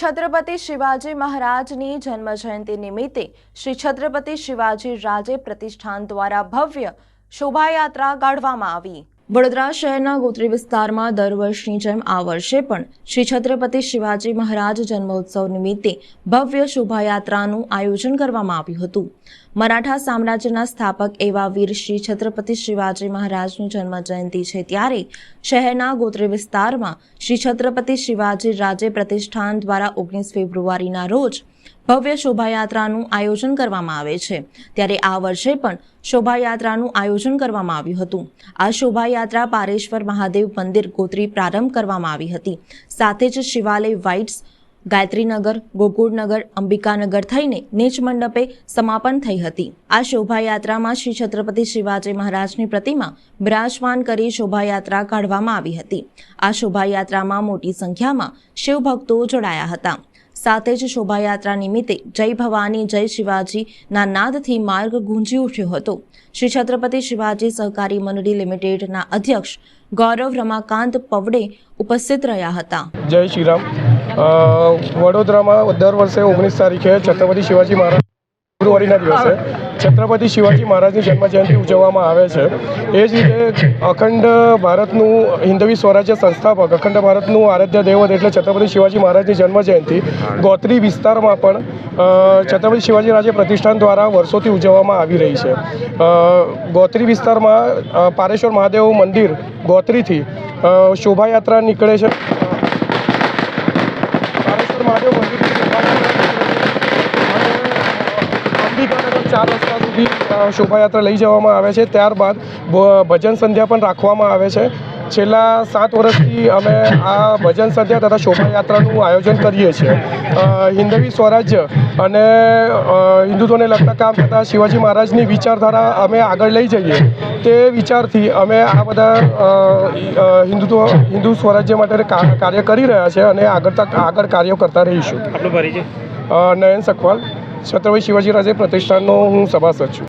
छत्रपति शिवाजी महाराजनी जन्म जयंती निमित्ते श्री छत्रपति शिवाजी राजे प्रतिष्ठान द्वारा भव्य शोभायात्रा काढवामां आवी। वडोदरा शहरना गोत्री विस्तारमां दर वर्षनी जेम आ वर्षे पण श्री छत्रपति शिवाजी महाराज जन्मोत्सव निमित्ते भव्य शोभायात्रानुं आयोजन करवामां आव्युं हतुं। मराठा साम्राज्यना स्थापक एवा वीर श्री छत्रपति शिवाजी महाराजनी जन्म जयंती छे त्यारे शहरना गोत्री विस्तारमां श्री छत्रपति शिवाजी राजे प्रतिष्ठान द्वारा 19 फेब्रुआरीना रोज भव्य शोभायात्रानुं आयोजन करवामां आवे छे त्यारे आ वर्षे पण शोभायात्रानुं आयोजन करवामां आव्युं हतुं। आ शोभायात्रा पारेश्वर महादेव मंदिर गोत्री प्रारंभ करवामां आवी हती। साथे ज शिवालय वाइट्स, गायत्रीनगर, गोकुळनगर, अंबिकानगर थईने नीच मंडपे समापन थई हती। आ शोभायात्रामां श्री छत्रपति शिवाजी महाराजनी प्रतिमा विराजमान करी शोभायात्रा काढवामां आवी हती। आ शोभायात्रामां मोटी संख्यामां शिवभक्तो जोडाया हता। साथे ज शोभायात्रा निमित्ते जय भवानी जय शिवाजी ना नादथी मार्ग गूंजी उठ्यो हतो। श्री छत्रपति शिवाजी सहकारी मंडળી लिमिटेडना अध्यक्ष गौरव रमाकांत पवड़े उपस्थित रह्या हता। जय श्रीराम। वडोदरामां दर वर्षे 19 तारीखे छत्रपति शिवाजी महाराज फेब्रुआरीना दिवसे छत्रपति शिवाजी महाराजनी जन्मजयंती उजववामां आवे छे। ए ज रीते अखंड भारतनुं हिंदवी स्वराज्य संस्थापक अखंड भारतनुं आराध्य देवत एटले छत्रपति शिवाजी महाराजनी जन्मजयंती गोत्री विस्तारमां पण छत्रपति शिवाजी राजे प्रतिष्ठान द्वारा वर्षोथी उजववामां आवी रही छे। गोत्री विस्तारमां पारेश्वर महादेव मंदिर गोत्रीथी शोभायात्रा निकळे छे। पारेश्वर महादेव मंदिर अंबिकानगर 4 रस्ता सुधी शोभायात्रा लई जवामां आवे छे। त्यारबाद भजन संध्या पण राखवामां आवे छे। छेल्ला 7 वर्षथी अमे आ भजन संध्या तथा शोभायात्रानुं आयोजन करीए छीए। हिंदवी स्वराज्य अने हिंदुत्वने लगता काम करता शिवाजी महाराजनी विचारधारा अमे आगळ लई जईए ते विचारथी अमे आ बधा हिंदू स्वराज्य माटे कार्य करी रह्या छे अने आगळ कार्य करता रहीशुं। आपनो परिचय? नयन सकवाल, छत्रपति शिवाजी राजे प्रतिष्ठाननो हूँ सभासद छूँ।